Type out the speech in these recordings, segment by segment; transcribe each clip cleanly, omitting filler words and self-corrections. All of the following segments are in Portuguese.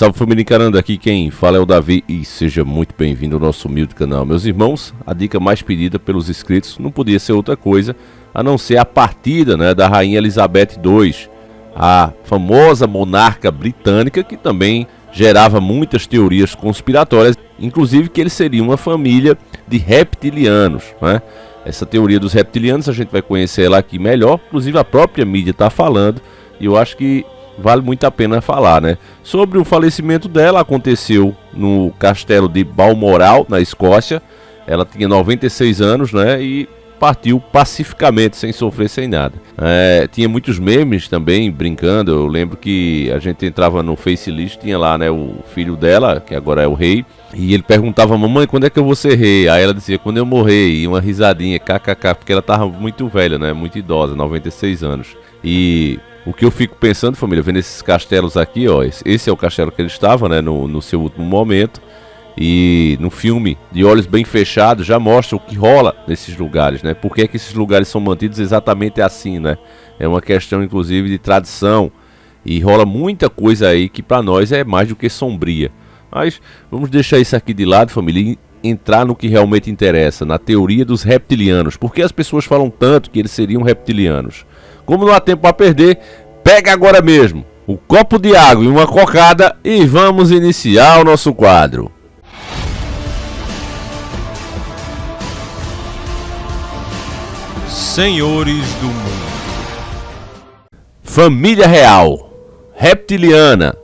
Salve família encarando, aqui quem fala é o Davi e seja muito bem-vindo ao nosso humilde canal. Meus irmãos, a dica mais pedida pelos inscritos não podia ser outra coisa a não ser a partida, da Rainha Elizabeth II, a famosa monarca britânica que também gerava muitas teorias conspiratórias, inclusive que eles seriam uma família de reptilianos, Essa teoria dos reptilianos a gente vai conhecer ela aqui melhor, inclusive a própria mídia está falando e eu acho que vale muito a pena falar, Sobre o falecimento dela, aconteceu no castelo de Balmoral, na Escócia. Ela tinha 96 anos, e partiu pacificamente, sem sofrer, sem nada. Tinha muitos memes também, brincando. Eu lembro que a gente entrava no Facelist, tinha lá, o filho dela, que agora é o rei. E ele perguntava, mamãe, quando é que eu vou ser rei? Aí ela dizia, quando eu morrer. E uma risadinha, kkk, porque ela tava muito velha, muito idosa, 96 anos. E o que eu fico pensando, família, vendo esses castelos aqui, esse é o castelo que ele estava, no seu último momento. E no filme, de olhos bem fechados, já mostra o que rola nesses lugares, Por que é que esses lugares são mantidos exatamente assim, É uma questão, inclusive, de tradição. E rola muita coisa aí que para nós é mais do que sombria. Mas vamos deixar isso aqui de lado, família, e entrar no que realmente interessa, na teoria dos reptilianos. Por que as pessoas falam tanto que eles seriam reptilianos? Como não há tempo a perder, pega agora mesmo o copo de água e uma cocada e vamos iniciar o nosso quadro. Senhores do Mundo. Família real, reptiliana.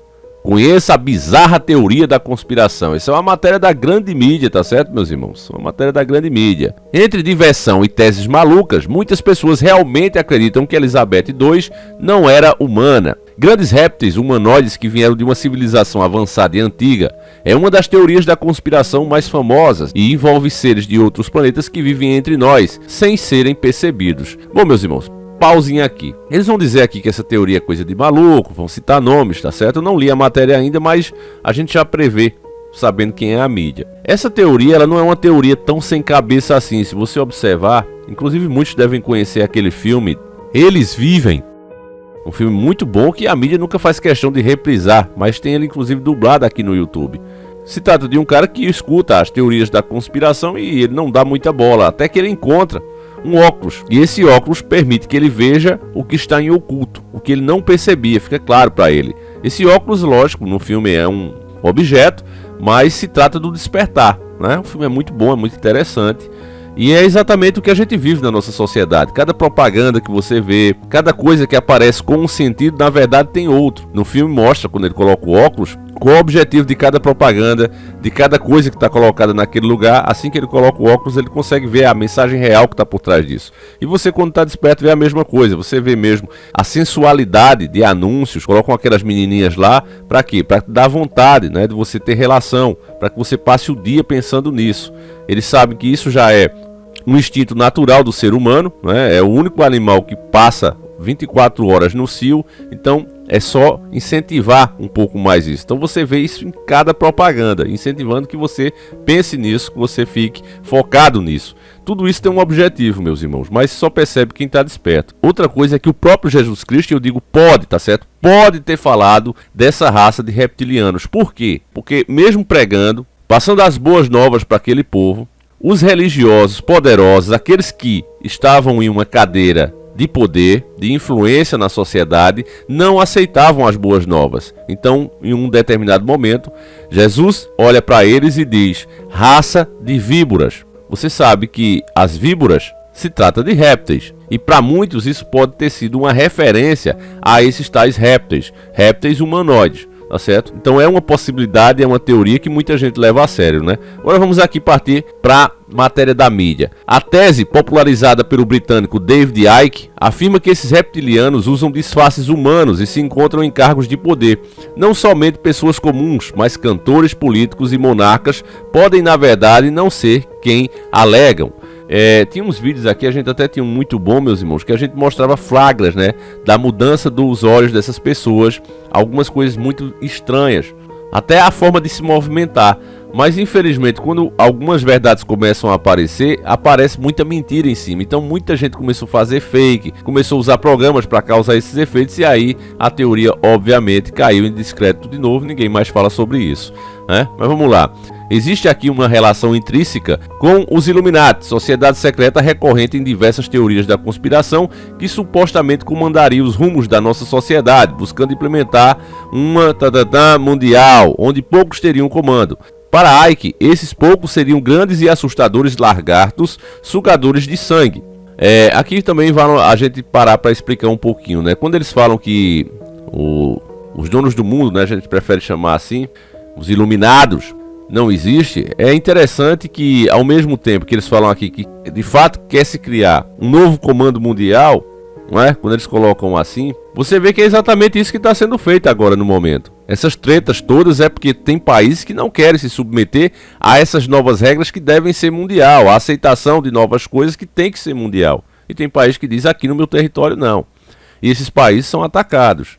Conheça a bizarra teoria da conspiração. Isso é uma matéria da grande mídia, tá certo, meus irmãos? Uma matéria da grande mídia. Entre diversão e teses malucas, muitas pessoas realmente acreditam que Elizabeth II não era humana. Grandes répteis humanoides que vieram de uma civilização avançada e antiga é uma das teorias da conspiração mais famosas e envolve seres de outros planetas que vivem entre nós, sem serem percebidos. Bom, meus irmãos, pausinha aqui. Eles vão dizer aqui que essa teoria é coisa de maluco, vão citar nomes, tá certo? Eu não li a matéria ainda, mas a gente já prevê, sabendo quem é a mídia. Essa teoria, ela não é uma teoria tão sem cabeça assim. Se você observar, inclusive muitos devem conhecer aquele filme Eles Vivem. Um filme muito bom que a mídia nunca faz questão de reprisar, mas tem ele inclusive dublado aqui no YouTube. Se trata de um cara que escuta as teorias da conspiração e ele não dá muita bola, até que ele encontra um óculos, e esse óculos permite que ele veja o que está em oculto, o que ele não percebia, fica claro para ele. Esse óculos, lógico, no filme é um objeto, mas se trata do despertar, O filme é muito bom, é muito interessante, e é exatamente o que a gente vive na nossa sociedade. Cada propaganda que você vê, cada coisa que aparece com um sentido, na verdade tem outro. No filme mostra, quando ele coloca o óculos, qual o objetivo de cada propaganda, de cada coisa que está colocada naquele lugar. Assim que ele coloca o óculos, ele consegue ver a mensagem real que está por trás disso. E você, quando está desperto, vê a mesma coisa. Você vê mesmo a sensualidade de anúncios. Colocam aquelas menininhas lá, para quê? Para dar vontade, de você ter relação, para que você passe o dia pensando nisso. Eles sabem que isso já é um instinto natural do ser humano, É o único animal que passa 24 horas no cio, então é só incentivar um pouco mais isso. Então você vê isso em cada propaganda, incentivando que você pense nisso, que você fique focado nisso. Tudo isso tem um objetivo, meus irmãos, mas só percebe quem está desperto. Outra coisa é que o próprio Jesus Cristo, eu digo pode, tá certo? Pode ter falado dessa raça de reptilianos. Por quê? Porque mesmo pregando, passando as boas novas para aquele povo, os religiosos poderosos, aqueles que estavam em uma cadeira de poder, de influência na sociedade, não aceitavam as boas novas. Então, em um determinado momento, Jesus olha para eles e diz: raça de víboras. Você sabe que as víboras se trata de répteis. E para muitos isso pode ter sido uma referência a esses tais répteis humanoides. Tá certo? Então é uma possibilidade, é uma teoria que muita gente leva a sério, Agora vamos aqui partir para matéria da mídia. A tese popularizada pelo britânico David Icke afirma que esses reptilianos usam disfarces humanos e se encontram em cargos de poder. Não somente pessoas comuns, mas cantores, políticos e monarcas podem, na verdade, não ser quem alegam. Tinha uns vídeos aqui, a gente até tinha um muito bom, meus irmãos, que a gente mostrava flagras, da mudança dos olhos dessas pessoas, algumas coisas muito estranhas, até a forma de se movimentar. Mas infelizmente, quando algumas verdades começam a aparecer, aparece muita mentira em cima. Então muita gente começou a fazer fake, começou a usar programas para causar esses efeitos, e aí a teoria obviamente caiu em descrédito de novo, ninguém mais fala sobre isso, né? Mas vamos lá. Existe aqui uma relação intrínseca com os Illuminati, sociedade secreta recorrente em diversas teorias da conspiração que supostamente comandaria os rumos da nossa sociedade, buscando implementar uma mundial, onde poucos teriam comando. Para Icke, esses poucos seriam grandes e assustadores lagartos, sugadores de sangue. Aqui também vale a gente parar para explicar um pouquinho, né? Quando eles falam que os donos do mundo, né, a gente prefere chamar assim, os iluminados, não existe, é interessante que ao mesmo tempo que eles falam aqui que de fato quer se criar um novo comando mundial, não é? Quando eles colocam assim, você vê que é exatamente isso que está sendo feito agora no momento. Essas tretas todas é porque tem países que não querem se submeter a essas novas regras que devem ser mundial, a aceitação de novas coisas que tem que ser mundial. E tem país que diz aqui no meu território não. E esses países são atacados.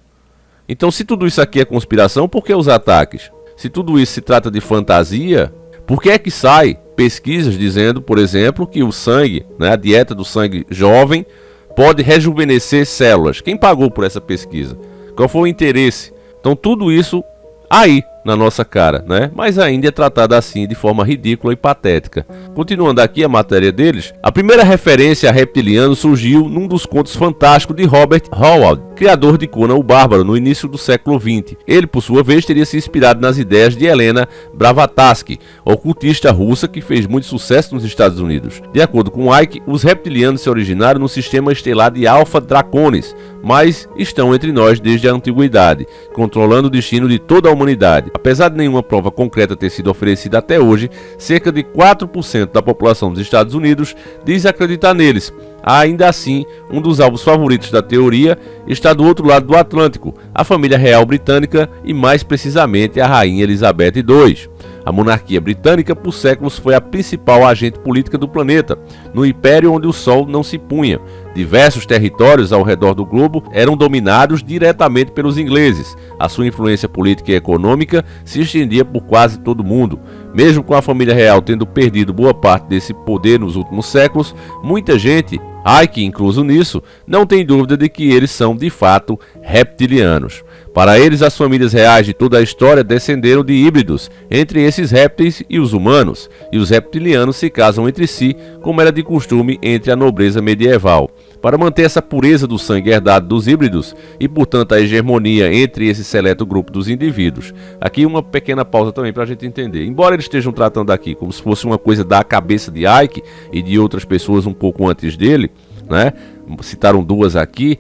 Então se tudo isso aqui é conspiração, por que os ataques? Se tudo isso se trata de fantasia, por que é que sai pesquisas dizendo, por exemplo, que o sangue, né, a dieta do sangue jovem pode rejuvenescer células? Quem pagou por essa pesquisa? Qual foi o interesse? Então tudo isso aí na nossa cara, né? Mas ainda é tratado assim de forma ridícula e patética. Continuando aqui a matéria deles, a primeira referência a reptilianos surgiu num dos contos fantásticos de Robert Howard, criador de Conan o Bárbaro, no início do século XX. Ele, por sua vez, teria se inspirado nas ideias de Helena Blavatsky, ocultista russa que fez muito sucesso nos Estados Unidos. De acordo com Icke, os reptilianos se originaram no sistema estelar de Alpha Draconis, mas estão entre nós desde a antiguidade, controlando o destino de toda a humanidade. Apesar de nenhuma prova concreta ter sido oferecida até hoje, cerca de 4% da população dos Estados Unidos diz acreditar neles. Ainda assim, um dos alvos favoritos da teoria está do outro lado do Atlântico, a família real britânica e mais precisamente a rainha Elizabeth II. A monarquia britânica por séculos foi a principal agente política do planeta, no império onde o sol não se punha. Diversos territórios ao redor do globo eram dominados diretamente pelos ingleses. A sua influência política e econômica se estendia por quase todo o mundo. Mesmo com a família real tendo perdido boa parte desse poder nos últimos séculos, muita gente, Icke incluso nisso, não tem dúvida de que eles são de fato reptilianos. Para eles, as famílias reais de toda a história descenderam de híbridos entre esses répteis e os humanos, e os reptilianos se casam entre si, como era de costume entre a nobreza medieval. Para manter essa pureza do sangue herdado dos híbridos e, portanto, a hegemonia entre esse seleto grupo dos indivíduos. Aqui uma pequena pausa também para a gente entender. Embora eles estejam tratando aqui como se fosse uma coisa da cabeça de Icke e de outras pessoas um pouco antes dele, né? Citaram duas aqui.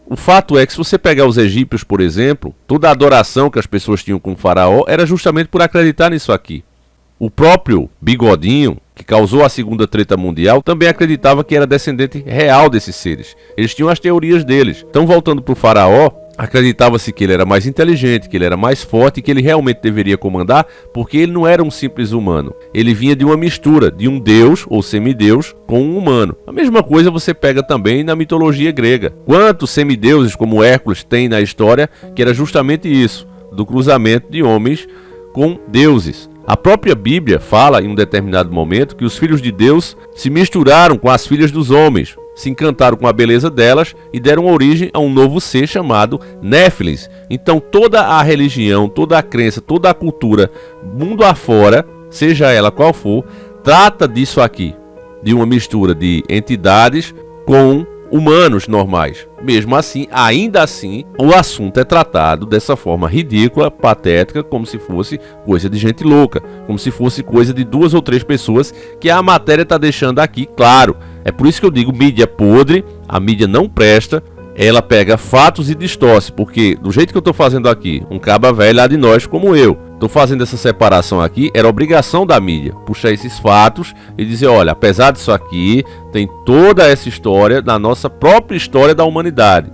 O fato é que se você pegar os egípcios, por exemplo, toda a adoração que as pessoas tinham com o faraó era justamente por acreditar nisso aqui. O próprio Bigodinho, que causou a segunda treta mundial, também acreditava que era descendente real desses seres. Eles tinham as teorias deles. Então, voltando para o faraó, acreditava-se que ele era mais inteligente, que ele era mais forte e que ele realmente deveria comandar, porque ele não era um simples humano. Ele vinha de uma mistura de um deus ou semideus com um humano. A mesma coisa você pega também na mitologia grega. Quantos semideuses como Hércules tem na história, que era justamente isso, do cruzamento de homens com deuses. A própria Bíblia fala em um determinado momento que os filhos de Deus se misturaram com as filhas dos homens, se encantaram com a beleza delas e deram origem a um novo ser chamado Néfilins. Então toda a religião, toda a crença, toda a cultura, mundo afora, seja ela qual for, trata disso aqui, de uma mistura de entidades com humanos normais. Mesmo assim, ainda assim, o assunto é tratado dessa forma ridícula, patética, como se fosse coisa de gente louca, como se fosse coisa de 2 ou 3 pessoas, que a matéria está deixando aqui claro. É por isso que eu digo mídia podre, a mídia não presta, ela pega fatos e distorce, porque do jeito que eu estou fazendo aqui, um caba velho lá de nós como eu, estou fazendo essa separação aqui, era obrigação da mídia, puxar esses fatos e dizer, olha, apesar disso aqui, tem toda essa história da nossa própria história da humanidade.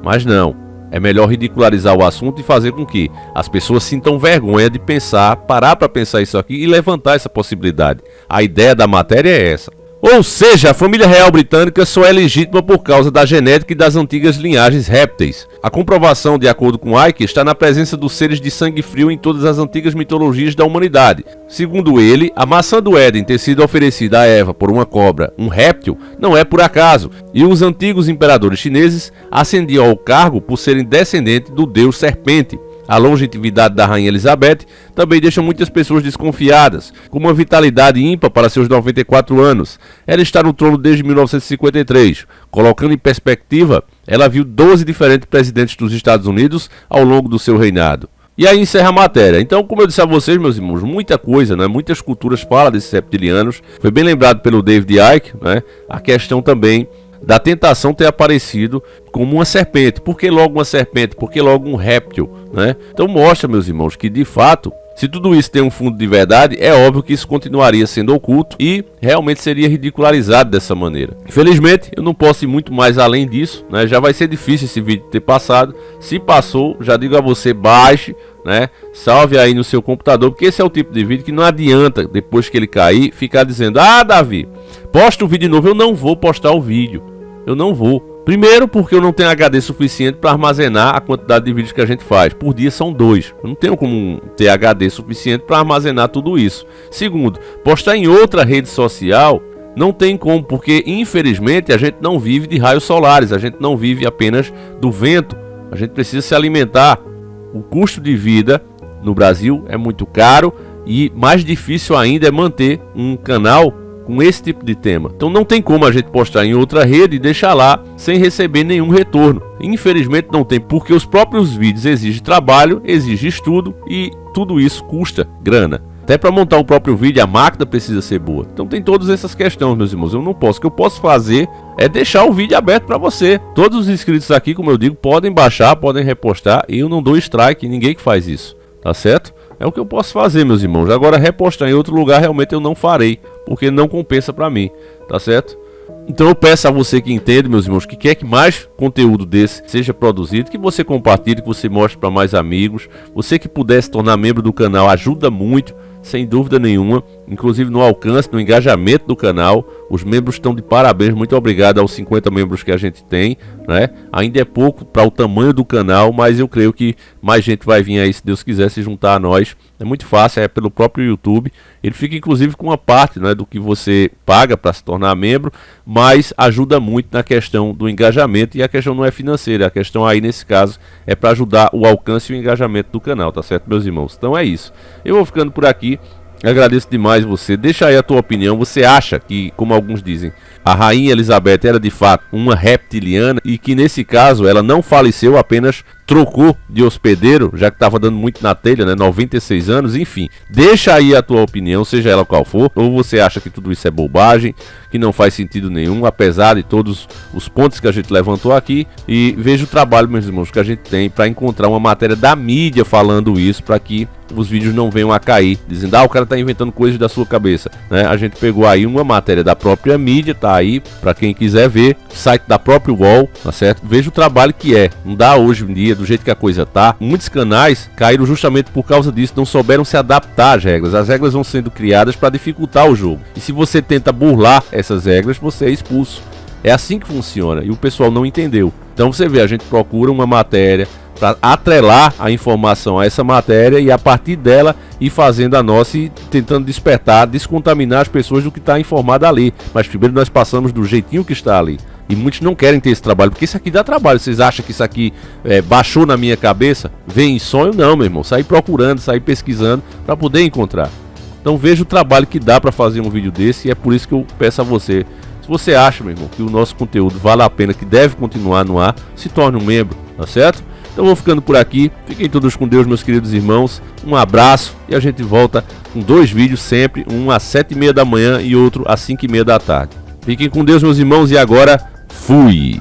Mas não, é melhor ridicularizar o assunto e fazer com que as pessoas sintam vergonha de pensar, parar para pensar isso aqui e levantar essa possibilidade. A ideia da matéria é essa. Ou seja, a família real britânica só é legítima por causa da genética e das antigas linhagens répteis. A comprovação, de acordo com Icke, está na presença dos seres de sangue frio em todas as antigas mitologias da humanidade. Segundo ele, a maçã do Éden ter sido oferecida a Eva por uma cobra, um réptil, não é por acaso, e os antigos imperadores chineses ascendiam ao cargo por serem descendentes do deus serpente. A longevidade da Rainha Elizabeth também deixa muitas pessoas desconfiadas, com uma vitalidade ímpar para seus 94 anos. Ela está no trono desde 1953. Colocando em perspectiva, ela viu 12 diferentes presidentes dos Estados Unidos ao longo do seu reinado. E aí encerra a matéria. Então, como eu disse a vocês, meus irmãos, muita coisa, né? Muitas culturas falam desses reptilianos. Foi bem lembrado pelo David Icke, né? A questão também da tentação ter aparecido como uma serpente. Por que logo uma serpente? Por que logo um réptil, né? Então mostra, meus irmãos, que de fato, se tudo isso tem um fundo de verdade, é óbvio que isso continuaria sendo oculto e realmente seria ridicularizado dessa maneira. Infelizmente, eu não posso ir muito mais além disso, né? Já vai ser difícil esse vídeo ter passado. Se passou, já digo a você, baixe, né? Salve aí no seu computador, porque esse é o tipo de vídeo que não adianta, depois que ele cair, ficar dizendo: ah, Davi, posta o vídeo novo. Eu não vou postar o vídeo. Eu não vou. Primeiro, porque eu não tenho HD suficiente para armazenar a quantidade de vídeos que a gente faz. Por dia são 2. Eu não tenho como ter HD suficiente para armazenar tudo isso. Segundo, postar em outra rede social não tem como, porque infelizmente a gente não vive de raios solares. A gente não vive apenas do vento. A gente precisa se alimentar. O custo de vida no Brasil é muito caro e mais difícil ainda é manter um canal com esse tipo de tema. Então não tem como a gente postar em outra rede e deixar lá sem receber nenhum retorno. Infelizmente não tem, porque os próprios vídeos exigem trabalho, exigem estudo e tudo isso custa grana. Até para montar o próprio vídeo, a máquina precisa ser boa. Então tem todas essas questões, meus irmãos. Eu não posso. O que eu posso fazer é deixar o vídeo aberto para você. Todos os inscritos aqui, como eu digo, podem baixar, podem repostar. E eu não dou strike, ninguém que faz isso. Tá certo? É o que eu posso fazer, meus irmãos. Agora, repostar em outro lugar, realmente eu não farei, porque não compensa para mim. Tá certo? Então eu peço a você que entende, meus irmãos, que quer que mais conteúdo desse seja produzido, que você compartilhe, que você mostre para mais amigos. Você que puder se tornar membro do canal ajuda muito, sem dúvida nenhuma, inclusive no alcance, no engajamento do canal. Os membros estão de parabéns, muito obrigado aos 50 membros que a gente tem, né? Ainda é pouco para o tamanho do canal, mas eu creio que mais gente vai vir aí, se Deus quiser, se juntar a nós. É muito fácil, é pelo próprio YouTube. Ele fica inclusive com uma parte, né, do que você paga para se tornar membro, mas ajuda muito na questão do engajamento, e a questão não é financeira, a questão aí nesse caso é para ajudar o alcance e o engajamento do canal, tá certo, meus irmãos? Então é isso. Eu vou ficando por aqui. Agradeço demais você. Deixa aí a tua opinião. Você acha que, como alguns dizem, a Rainha Elizabeth era de fato uma reptiliana e que nesse caso ela não faleceu, apenas trocou de hospedeiro, já que estava dando muito na telha, né? 96 anos, enfim. Deixa aí a tua opinião, seja ela qual for. Ou você acha que tudo isso é bobagem, que não faz sentido nenhum, apesar de todos os pontos que a gente levantou aqui. E veja o trabalho, meus irmãos, que a gente tem para encontrar uma matéria da mídia falando isso, para que os vídeos não venham a cair, dizendo: ah, o cara tá inventando coisas da sua cabeça, né? A gente pegou aí uma matéria da própria mídia, tá aí para quem quiser ver, site da própria UOL, tá certo? Veja o trabalho que é. Não dá hoje em dia, do jeito que a coisa tá. Muitos canais caíram justamente por causa disso, não souberam se adaptar às regras. As regras vão sendo criadas para dificultar o jogo, e se você tenta burlar essas regras, você é expulso. É assim que funciona, e o pessoal não entendeu. Então você vê, a gente procura uma matéria para atrelar a informação a essa matéria e a partir dela ir fazendo a nossa e tentando despertar, descontaminar as pessoas do que está informado ali. Mas primeiro nós passamos do jeitinho que está ali. E muitos não querem ter esse trabalho, porque isso aqui dá trabalho. Vocês acham que isso aqui baixou na minha cabeça? Vem em sonho? Não, meu irmão. Sair procurando, sair pesquisando para poder encontrar. Então veja o trabalho que dá para fazer um vídeo desse, e é por isso que eu peço a você. Se você acha, meu irmão, que o nosso conteúdo vale a pena, que deve continuar no ar, se torne um membro, tá certo? Então vou ficando por aqui. Fiquem todos com Deus, meus queridos irmãos. Um abraço e a gente volta com 2 vídeos sempre, um às 7h30 da manhã e outro às 5h30 da tarde. Fiquem com Deus, meus irmãos, e agora fui!